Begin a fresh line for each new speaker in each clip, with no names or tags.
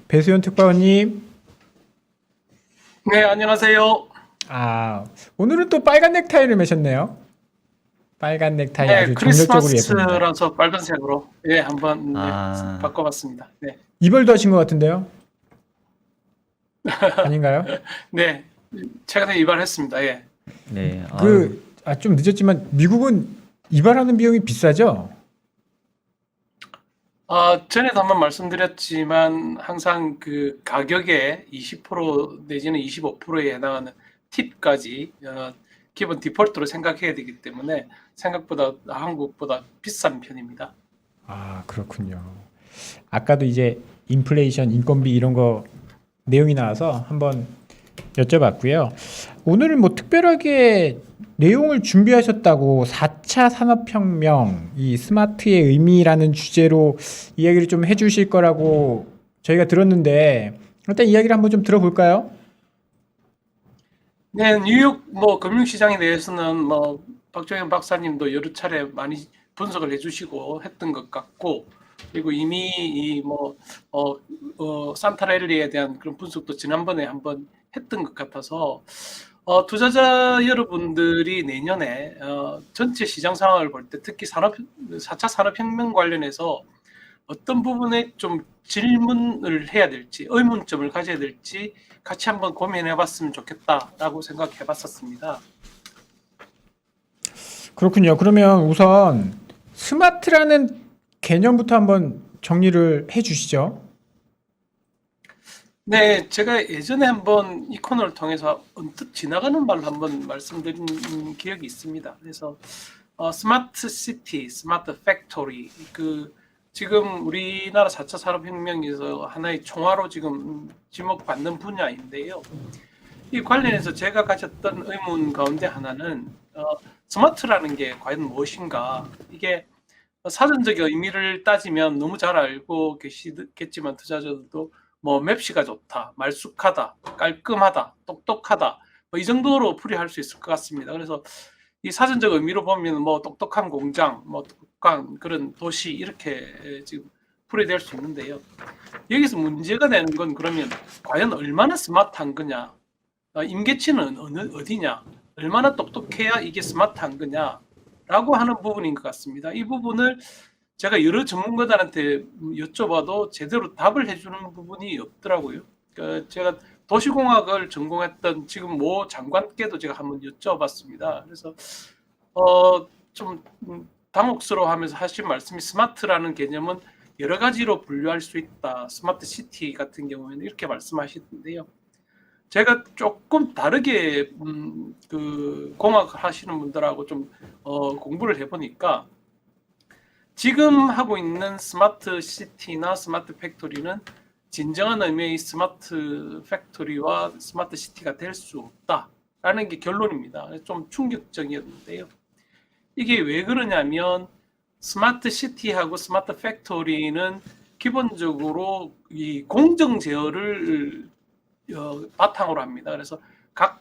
배수연 특파원님.
네, 안녕하세요.
오늘은 또 빨간 넥타이를 매셨네요. 빨간 넥타이
네,
아주 정열적으로 예쁩니다.
크리스마스라서 빨간색으로 한번
아,
바꿔봤습니다. 네,
이별도 하신 것 같은데요? 아닌가요?
네, 최근에 이발했습니다. 예.
네. 아유,
좀 늦었지만 미국은 이발하는 비용이 비싸죠?
전에도 한번 말씀드렸지만 항상 그 가격의 20% 내지는 25%에 해당하는 팁까지 기본 디폴트로 생각해야 되기 때문에 생각보다 한국보다 비싼 편입니다.
그렇군요. 아까도 이제 인플레이션, 인건비 이런 거 내용이 나와서 한번 여쭤봤고요. 오늘은 뭐 특별하게 내용을 준비하셨다고 4차 산업혁명, 이 스마트의 의미라는 주제로 이야기를 좀 해주실 거라고 저희가 들었는데 일단 이야기를 한번 좀 들어볼까요?
네, 뉴욕 뭐 금융시장에 대해서는 뭐 박정현 박사님도 여러 차례 많이 분석을 해주시고 했던 것 같고, 그리고 이미 산타랠리에 대한 그런 분석도 지난번에 한번 했던 것 같아서 투자자 여러분들이 내년에 전체 시장 상황을 볼 때 특히 4차 산업혁명 관련해서 어떤 부분에 좀 질문을 해야 될지, 의문점을 가져야 될지 같이 한번 고민해 봤으면 좋겠다라고 생각해 봤었습니다.
그렇군요. 그러면 우선 스마트라는 개념부터 한번 정리를 해 주시죠.
네, 제가 예전에 한번 이 코너를 통해서 언뜻 지나가는 말로 한번 말씀드린 기억이 있습니다. 그래서 스마트 시티, 스마트 팩토리, 지금 우리나라 4차 산업혁명에서 하나의 총화로 지금 지목받는 분야인데요. 이 관련해서 제가 가졌던 의문 가운데 하나는 스마트라는 게 과연 무엇인가? 이게 사전적 의미를 따지면 너무 잘 알고 계시겠지만 투자자들도 뭐 맵시가 좋다, 말쑥하다, 깔끔하다, 똑똑하다 뭐 이 정도로 풀이할 수 있을 것 같습니다. 그래서 이 사전적 의미로 보면 뭐 똑똑한 공장, 뭐 똑똑한 그런 도시 이렇게 지금 풀이될 수 있는데요. 여기서 문제가 되는 건 그러면 과연 얼마나 스마트한 거냐? 임계치는 어디냐? 얼마나 똑똑해야 이게 스마트한 거냐? 라고 하는 부분인 것 같습니다. 이 부분을 제가 여러 전문가들한테 여쭤봐도 제대로 답을 해주는 부분이 없더라고요. 제가 도시공학을 전공했던 지금 모 장관께도 제가 한번 여쭤봤습니다. 그래서 좀 당혹스러워하면서 하신 말씀이 스마트라는 개념은 여러 가지로 분류할 수 있다. 스마트 시티 같은 경우에는 이렇게 말씀하시던데요. 제가 조금 다르게 공학을 하시는 분들하고 좀 공부를 해보니까 지금 하고 있는 스마트 시티나 스마트 팩토리는 진정한 의미의 스마트 팩토리와 스마트 시티가 될 수 없다라는 게 결론입니다. 좀 충격적이었는데요. 이게 왜 그러냐면 스마트 시티하고 스마트 팩토리는 기본적으로 이 공정 제어를 바탕으로 합니다. 그래서 각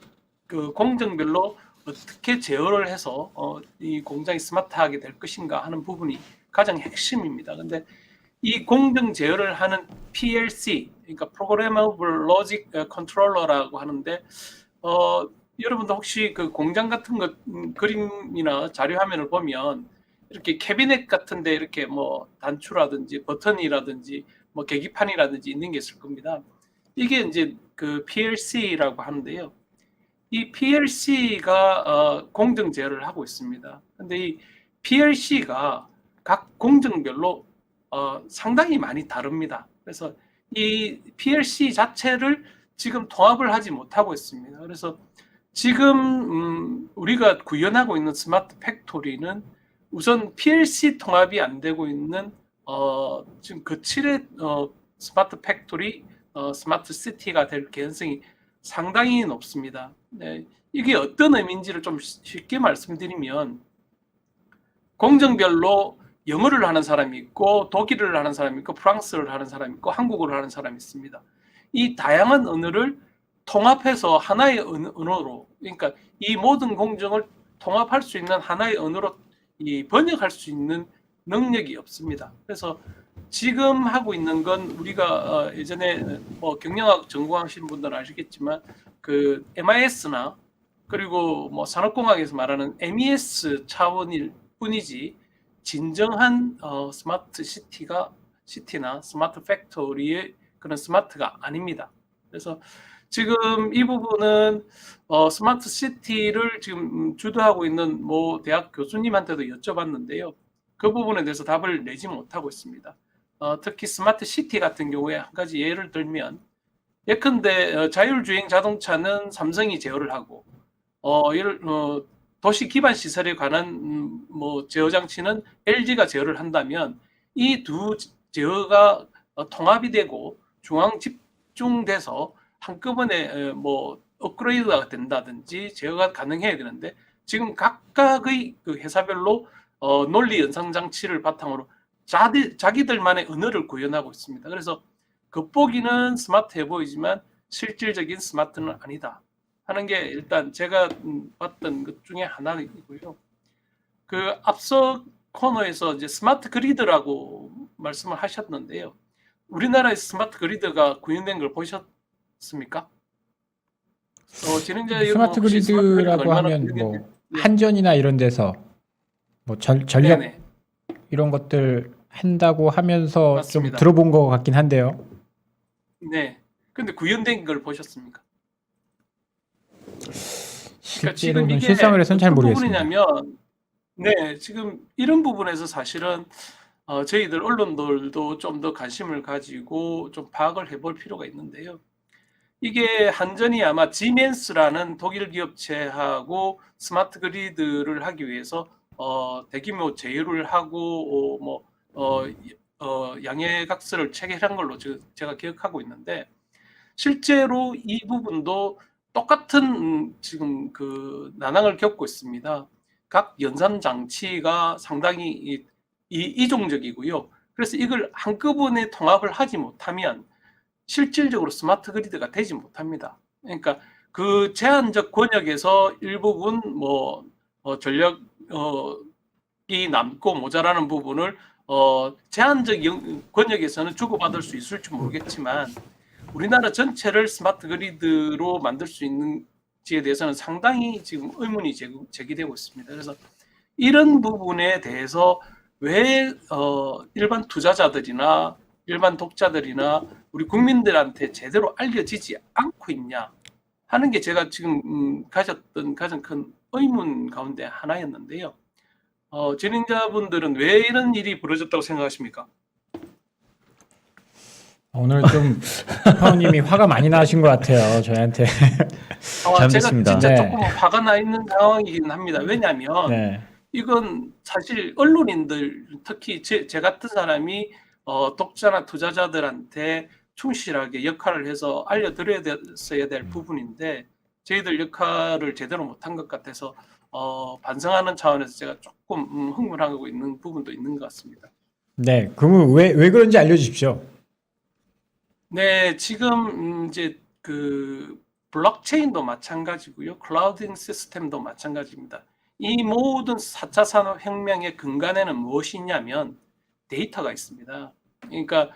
그 공정별로 어떻게 제어를 해서 이 공장이 스마트하게 될 것인가 하는 부분이 가장 핵심입니다. 근데 이 공정 제어를 하는 PLC, 그러니까 Programmable Logic Controller라고 하는데 여러분도 혹시 그 공장 같은 거 그림이나 자료 화면을 보면 이렇게 캐비넷 같은데 이렇게 뭐 단추라든지 버튼이라든지 뭐 계기판이라든지 있는 게 있을 겁니다. 이게 이제 그 PLC라고 하는데요. 이 PLC가 공정 제어를 하고 있습니다. 근데 이 PLC가 각 공정별로 상당히 많이 다릅니다. 그래서 이 PLC 자체를 지금 통합을 하지 못하고 있습니다. 그래서 지금 우리가 구현하고 있는 스마트 팩토리는 우선 PLC 통합이 안 되고 있는 지금 거칠의 스마트 팩토리, 스마트 시티가 될 개연성이 상당히 높습니다. 네, 이게 어떤 의미인지를 좀 쉽게 말씀드리면 공정별로 영어를 하는 사람이 있고 독일어를 하는 사람이 있고 프랑스어를 하는 사람이 있고 한국어를 하는 사람이 있습니다. 이 다양한 언어를 통합해서 하나의 언어로, 그러니까 이 모든 공정을 통합할 수 있는 하나의 언어로 번역할 수 있는 능력이 없습니다. 그래서 지금 하고 있는 건 우리가 예전에 뭐 경영학 전공하신 분들은 아시겠지만 그 MIS나 그리고 뭐 산업공학에서 말하는 MES 차원일 뿐이지 진정한 스마트 시티나 스마트 팩토리의 그런 스마트가 아닙니다. 그래서 지금 이 부분은 스마트 시티를 지금 주도하고 있는 뭐 대학 교수님한테도 여쭤봤는데요. 그 부분에 대해서 답을 내지 못하고 있습니다. 특히 스마트 시티 같은 경우에 한 가지 예를 들면 예컨대 자율주행 자동차는 삼성이 제어를 하고 도시 기반 시설에 관한 뭐 제어 장치는 LG가 제어를 한다면 이 두 제어가 통합이 되고 중앙 집중돼서 한꺼번에 뭐 업그레이드가 된다든지 제어가 가능해야 되는데 지금 각각의 그 회사별로 논리 연상 장치를 바탕으로 자기들만의 언어를 구현하고 있습니다. 그래서 겉보기는 스마트해 보이지만 실질적인 스마트는 아니다 하는 게 일단 제가 봤던 것 중에 하나이고요. 그 앞서 코너에서 이제 스마트 그리드라고 말씀을 하셨는데요. 우리나라의 스마트 그리드가 구현된 걸 보셨습니까? 진행자
스마트 그리드라고 하면 뭐 한전이나 이런 데서 뭐 전력
네네.
이런 것들 한다고 하면서
맞습니다.
좀 들어본 것 같긴 한데요.
네. 근데 구현된 걸 보셨습니까?
실제로는 실상을해서는 잘 모르겠습니다.
부분이냐면, 네, 지금 이런 부분에서 사실은 저희들 언론들도 좀 더 관심을 가지고 좀 파악을 해볼 필요가 있는데요. 이게 한전이 아마 지멘스라는 독일 기업체하고 스마트 그리드를 하기 위해서 대규모 제휴를 하고 양해각서를 체결한 걸로 제가 기억하고 있는데 실제로 이 부분도 똑같은 지금 그 난항을 겪고 있습니다. 각 연산 장치가 상당히 이종적이고요. 그래서 이걸 한꺼번에 통합을 하지 못하면 실질적으로 스마트 그리드가 되지 못합니다. 그러니까 그 제한적 권역에서 일부분 전력이 남고 모자라는 부분을 제한적 권역에서는 주고받을 수 있을지 모르겠지만 우리나라 전체를 스마트 그리드로 만들 수 있는지에 대해서는 상당히 지금 의문이 제기되고 있습니다. 그래서 이런 부분에 대해서 왜 일반 투자자들이나 일반 독자들이나 우리 국민들한테 제대로 알려지지 않고 있냐 하는 게 제가 지금 가졌던 가장 큰 의문 가운데 하나였는데요. 진행자분들은 왜 이런 일이 벌어졌다고 생각하십니까?
오늘 좀 파우님이 화가 많이 나신 것 같아요. 저희한테.
제가
잘못했습니다.
진짜
네.
조금 화가 나 있는 상황이긴 합니다. 왜냐하면
네.
이건 사실 언론인들 특히 제 같은 사람이 독자나 투자자들한테 충실하게 역할을 해서 알려드려야 될 부분인데 저희들 역할을 제대로 못한 것 같아서 반성하는 차원에서 제가 조금 흥분하고 있는 부분도 있는 것 같습니다.
네. 그러면 왜 그런지 알려주십시오.
네, 지금 이제 그 블록체인도 마찬가지고요. 클라우딩 시스템도 마찬가지입니다. 이 모든 4차 산업혁명의 근간에는 무엇이 있냐면 데이터가 있습니다. 그러니까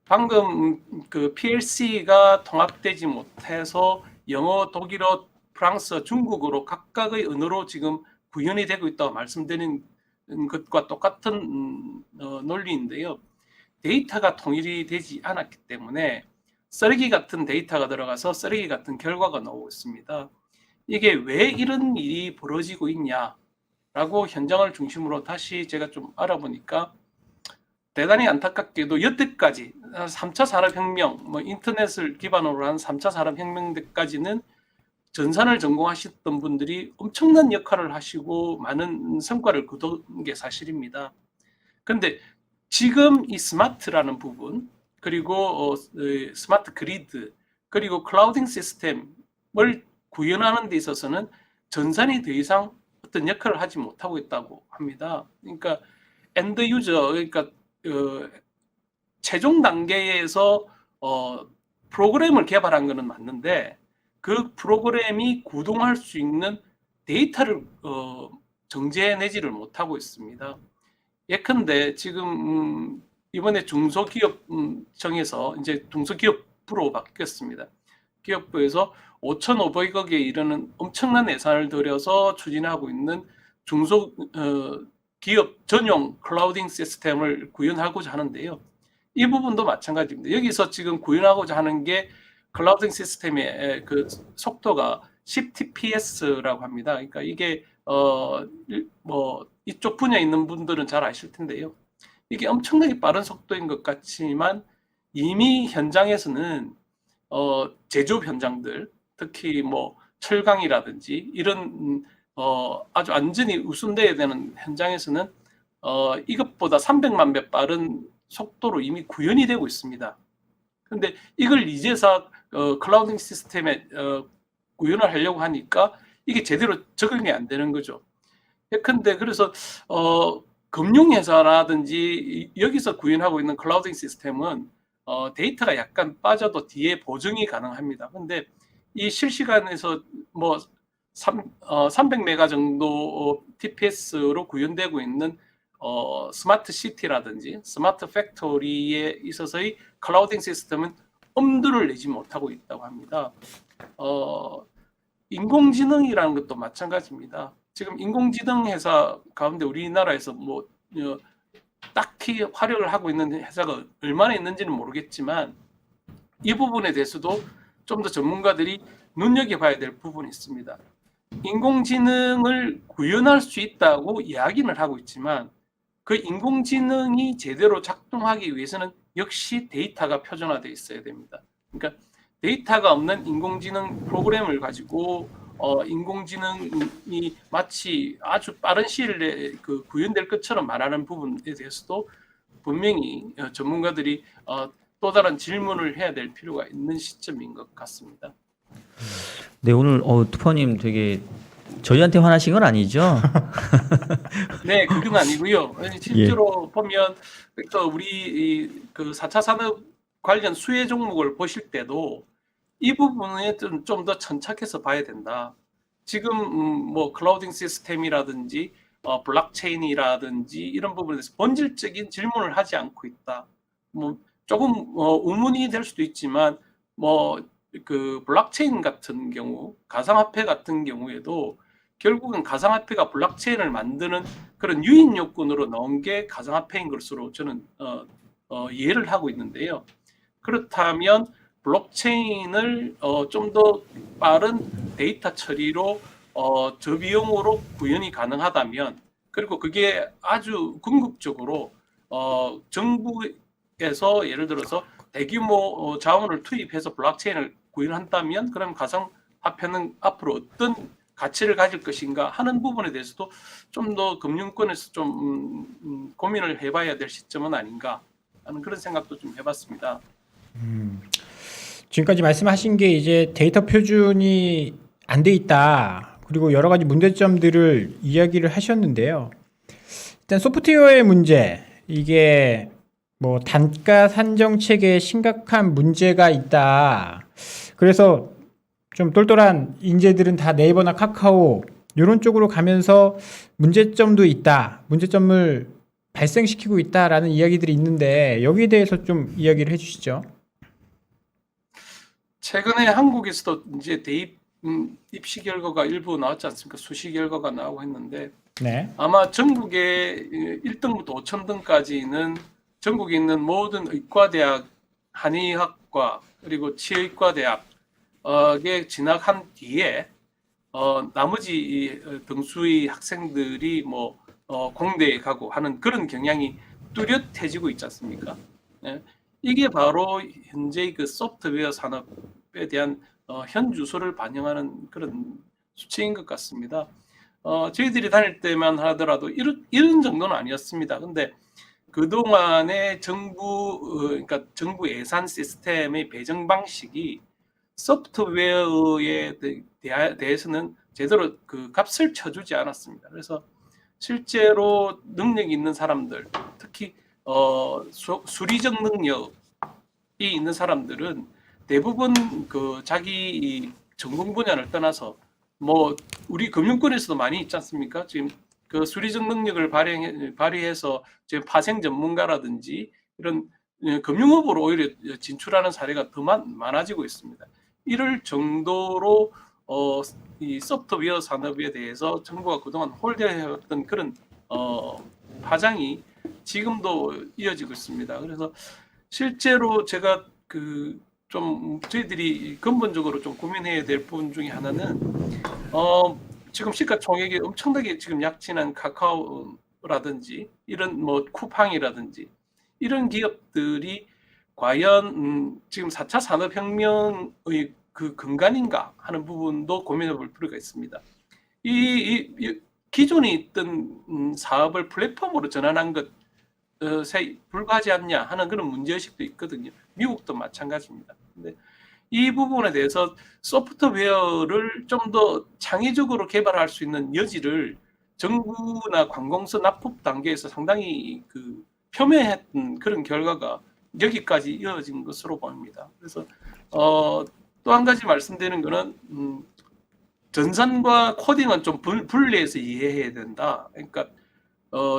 방금 그 PLC가 통합되지 못해서 영어, 독일어, 프랑스어, 중국어로 각각의 언어로 지금 구현이 되고 있다고 말씀드린 것과 똑같은 논리인데요. 데이터가 통일이 되지 않았기 때문에 쓰레기 같은 데이터가 들어가서 쓰레기 같은 결과가 나오고 있습니다. 이게 왜 이런 일이 벌어지고 있냐라고 현장을 중심으로 다시 제가 좀 알아보니까 대단히 안타깝게도 여태까지 3차 산업혁명, 인터넷을 기반으로 한 3차 산업혁명 때까지는 전산을 전공하셨던 분들이 엄청난 역할을 하시고 많은 성과를 거둔 게 사실입니다. 그런데 지금 이 스마트라는 부분, 그리고 스마트 그리드, 그리고 클라우딩 시스템을 구현하는 데 있어서는 전산이 더 이상 어떤 역할을 하지 못하고 있다고 합니다. 그러니까 엔드 유저, 그러니까 최종 단계에서 프로그램을 개발한 것은 맞는데 그 프로그램이 구동할 수 있는 데이터를 정제해내지를 못하고 있습니다. 예컨대 지금 이번에 중소기업청에서 이제 중소기업부로 바뀌었습니다. 기업부에서 5,500억에 이르는 엄청난 예산을 들여서 추진하고 있는 기업 전용 클라우딩 시스템을 구현하고자 하는데요. 이 부분도 마찬가지입니다. 여기서 지금 구현하고자 하는 게 클라우딩 시스템의 그 속도가 10TPS라고 합니다. 그러니까 이게 뭐 이쪽 분야에 있는 분들은 잘 아실 텐데요. 이게 엄청나게 빠른 속도인 것 같지만 이미 현장에서는 제조업 현장들, 특히 뭐 철강이라든지 이런 아주 안전이 우선돼야 되는 현장에서는 이것보다 300만 배 빠른 속도로 이미 구현이 되고 있습니다. 그런데 이걸 이제서 클라우딩 시스템에 구현을 하려고 하니까 이게 제대로 적용이 안 되는 거죠. 예컨대 그래서 금융회사라든지 여기서 구현하고 있는 클라우딩 시스템은 데이터가 약간 빠져도 뒤에 보정이 가능합니다. 근데 이 실시간에서 뭐 300메가 정도 TPS로 구현되고 있는 스마트 시티라든지 스마트 팩토리에 있어서의 클라우딩 시스템은 엄두를 내지 못하고 있다고 합니다. 인공지능이라는 것도 마찬가지입니다. 지금 인공지능 회사 가운데 우리나라에서 뭐 딱히 활약을 하고 있는 회사가 얼마나 있는지는 모르겠지만 이 부분에 대해서도 좀 더 전문가들이 눈여겨봐야 될 부분이 있습니다. 인공지능을 구현할 수 있다고 이야기는 하고 있지만 그 인공지능이 제대로 작동하기 위해서는 역시 데이터가 표준화되어 있어야 됩니다. 그러니까 데이터가 없는 인공지능 프로그램을 가지고 인공지능이 마치 아주 빠른 시일 내에 구현될 것처럼 말하는 부분에 대해서도 분명히 전문가들이 또 다른 질문을 해야 될 필요가 있는 시점인 것 같습니다.
네, 오늘 투퍼님 되게 저희한테 화나신 건 아니죠?
네, 그건 아니고요. 실제로 보면 또 우리 그 4차 산업 관련 수혜 종목을 보실 때도 이 부분에 좀 더 천착해서 봐야 된다. 지금 뭐 클라우딩 시스템이라든지 블록체인이라든지 이런 부분에 대해서 본질적인 질문을 하지 않고 있다. 뭐 조금 의문이 될 수도 있지만 뭐 그 블록체인 같은 경우, 가상화폐 같은 경우에도 결국은 가상화폐가 블록체인을 만드는 그런 유인 요건으로 나온 게 가상화폐인 것으로 저는 이해를 하고 있는데요. 그렇다면 블록체인을 좀 더 빠른 데이터 처리로 저비용으로 구현이 가능하다면, 그리고 그게 아주 궁극적으로 정부에서 예를 들어서 대규모 자원을 투입해서 블록체인을 구현한다면, 그럼 가상화폐는 앞으로 어떤 가치를 가질 것인가 하는 부분에 대해서도 좀 더 금융권에서 좀 고민을 해봐야 될 시점은 아닌가 하는 그런 생각도 좀 해봤습니다.
지금까지 말씀하신 게 이제 데이터 표준이 안 돼 있다. 그리고 여러 가지 문제점들을 이야기를 하셨는데요. 일단 소프트웨어의 문제, 이게 뭐 단가 산정 체계에 심각한 문제가 있다. 그래서 좀 똘똘한 인재들은 다 네이버나 카카오 이런 쪽으로 가면서 문제점도 있다. 문제점을 발생시키고 있다라는 이야기들이 있는데 여기에 대해서 좀 이야기를 해주시죠.
최근에 한국에서도 이제 대입 입시 결과가 일부 나왔지 않습니까? 수시 결과가 나오고 했는데
네.
아마 전국의 1등부터 5,000등까지는 전국에 있는 모든 의과대학, 한의학과 그리고 치의과대학에 진학한 뒤에 나머지 등수의 학생들이 뭐 공대에 가고 하는 그런 경향이 뚜렷해지고 있지 않습니까? 네. 이게 바로 현재 그 소프트웨어 산업에 대한 현주소를 반영하는 그런 수치인 것 같습니다. 저희들이 다닐 때만 하더라도 이런 정도는 아니었습니다. 근데 그동안의 그러니까 정부 예산 시스템의 배정 방식이 소프트웨어에 대해서는 제대로 그 값을 쳐주지 않았습니다. 그래서 실제로 능력이 있는 사람들, 특히 수리적 능력이 있는 사람들은 대부분 그 자기 전공 분야를 떠나서 뭐 우리 금융권에서도 많이 있지 않습니까? 지금 그 수리적 능력을 발휘해서 지금 파생 전문가라든지 이런 금융업으로 오히려 진출하는 사례가 더 많아지고 있습니다. 이럴 정도로 이 소프트웨어 산업에 대해서 정부가 그동안 홀대해왔던 그런 파장이 지금도 이어지고 있습니다. 그래서 실제로 제가 좀 저희들이 근본적으로 좀 고민해야 될 부분 중에 하나는 지금 시가총액이 엄청나게 지금 약진한 카카오라든지 이런 뭐 쿠팡이라든지 이런 기업들이 과연 지금 4차 산업혁명의 그 근간인가 하는 부분도 고민해 볼 필요가 있습니다. 이 기존에 있던 사업을 플랫폼으로 전환한 것에 불과하지 않냐 하는 그런 문제의식도 있거든요. 미국도 마찬가지입니다. 근데 이 부분에 대해서 소프트웨어를 좀 더 창의적으로 개발할 수 있는 여지를 정부나 관공서 납품 단계에서 상당히 폄훼했던 그런 결과가 여기까지 이어진 것으로 보입니다. 그래서 또 한 가지 말씀드리는 거는 전산과 코딩은 좀 분리해서 이해해야 된다. 그러니까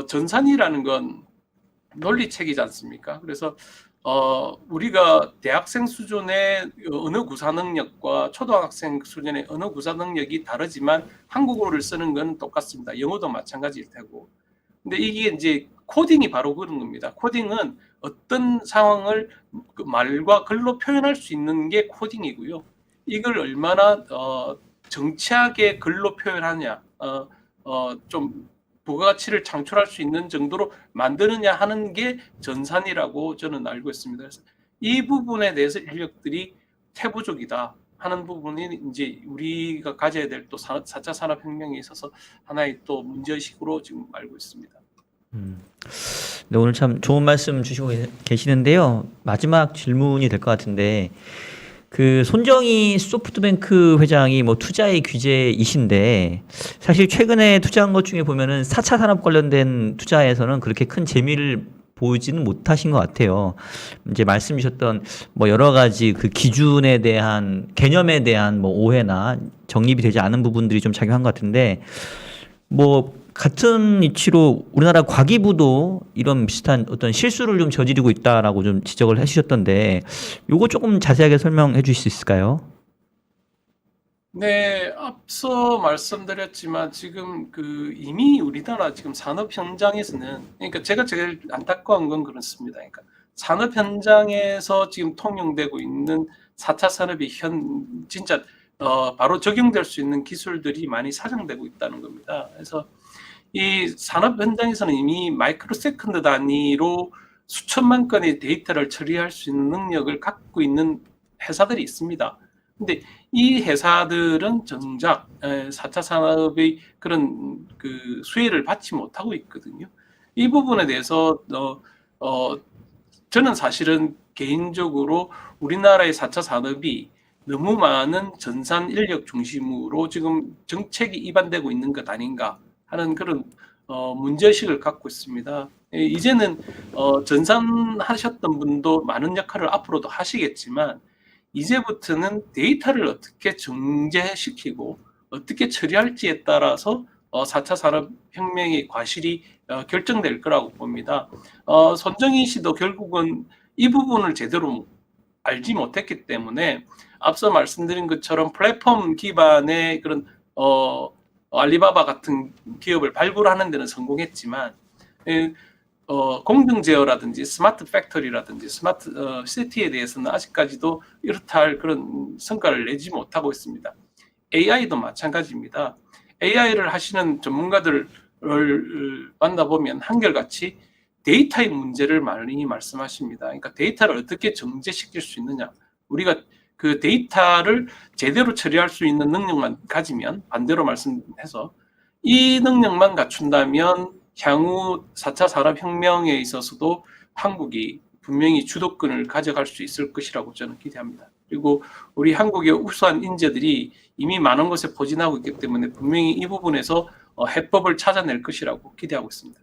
전산이라는 건 논리책이지 않습니까? 그래서 우리가 대학생 수준의 언어 구사 능력과 초등학생 수준의 언어 구사 능력이 다르지만 한국어를 쓰는 건 똑같습니다. 영어도 마찬가지일 테고. 근데 이게 이제 코딩이 바로 그런 겁니다. 코딩은 어떤 상황을 말과 글로 표현할 수 있는 게 코딩이고요. 이걸 얼마나 정치하게 글로 표현하냐, 좀 부가가치를 창출할 수 있는 정도로 만드느냐 하는 게 전산이라고 저는 알고 있습니다. 그래서 이 부분에 대해서 인력들이 태부족이다 하는 부분이 이제 우리가 가져야 될 또 4차 산업혁명에 있어서 하나의 또 문제의식으로 지금 알고 있습니다.
네, 오늘 참 좋은 말씀 주시고 계시는데요. 마지막 질문이 될 것 같은데 손정희 소프트뱅크 회장이 뭐 투자의 귀재이신데 사실 최근에 투자한 것 중에 보면은 4차 산업 관련된 투자에서는 그렇게 큰 재미를 보이지는 못하신 것 같아요. 이제 말씀 주셨던 뭐 여러 가지 그 기준에 대한 개념에 대한 뭐 오해나 정립이 되지 않은 부분들이 좀 작용한 것 같은데 뭐 같은 이치로 우리나라 과기부도 이런 비슷한 어떤 실수를 좀 저지르고 있다라고 좀 지적을 해주셨던데 요거 조금 자세하게 설명해 주실 수 있을까요?
네, 앞서 말씀드렸지만 지금 이미 우리나라 지금 산업 현장에서는 그러니까 제가 제일 안타까운 건 그렇습니다. 그러니까 산업 현장에서 지금 통용되고 있는 4차 산업이 진짜 바로 적용될 수 있는 기술들이 많이 사장되고 있다는 겁니다. 그래서 이 산업 현장에서는 이미 마이크로 세컨드 단위로 수천만 건의 데이터를 처리할 수 있는 능력을 갖고 있는 회사들이 있습니다. 근데 이 회사들은 정작 4차 산업의 그런 수혜를 받지 못하고 있거든요. 이 부분에 대해서 저는 사실은 개인적으로 우리나라의 4차 산업이 너무 많은 전산 인력 중심으로 지금 정책이 입안되고 있는 것 아닌가 하는 그런 문제의식을 갖고 있습니다. 이제는 전산하셨던 분도 많은 역할을 앞으로도 하시겠지만 이제부터는 데이터를 어떻게 정제시키고 어떻게 처리할지에 따라서 4차 산업혁명의 과실이 결정될 거라고 봅니다. 손정희 씨도 결국은 이 부분을 제대로 알지 못했기 때문에 앞서 말씀드린 것처럼 플랫폼 기반의 그런 알리바바 같은 기업을 발굴하는 데는 성공했지만 공정 제어라든지 스마트 팩토리라든지 스마트 시티에 대해서는 아직까지도 이렇다 할 그런 성과를 내지 못하고 있습니다. AI도 마찬가지입니다. AI를 하시는 전문가들을 만나보면 한결같이 데이터의 문제를 많이 말씀하십니다. 그러니까 데이터를 어떻게 정제시킬 수 있느냐. 우리가 그 데이터를 제대로 처리할 수 있는 능력만 가지면 반대로 말씀해서 이 능력만 갖춘다면 향후 4차 산업혁명에 있어서도 한국이 분명히 주도권을 가져갈 수 있을 것이라고 저는 기대합니다. 그리고 우리 한국의 우수한 인재들이 이미 많은 곳에 포진하고 있기 때문에 분명히 이 부분에서 해법을 찾아낼 것이라고 기대하고 있습니다.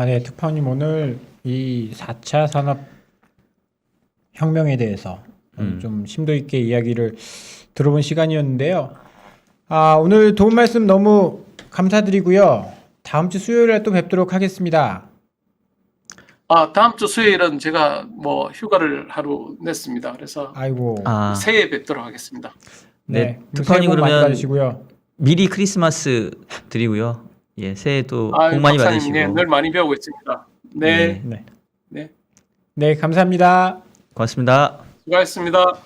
네, 특파원님 오늘 이 4차 산업 혁명에 대해서 좀 심도 있게 이야기를 들어본 시간이었는데요. 오늘 도움 말씀 너무 감사드리고요. 다음 주 수요일에 또 뵙도록 하겠습니다.
다음 주 수요일은 제가 뭐 휴가를 하루 냈습니다. 그래서
아이고.
아,
새해에 뵙도록 하겠습니다.
네,
새해
특파원님
복 많이
그러면
받으시고요.
미리 크리스마스 드리고요. 예, 새해도 복
아유,
많이
박사님,
받으시고.
네, 늘 많이 배우고 있습니다. 네,
네.
네,
네, 감사합니다.
고맙습니다.
수고하셨습니다.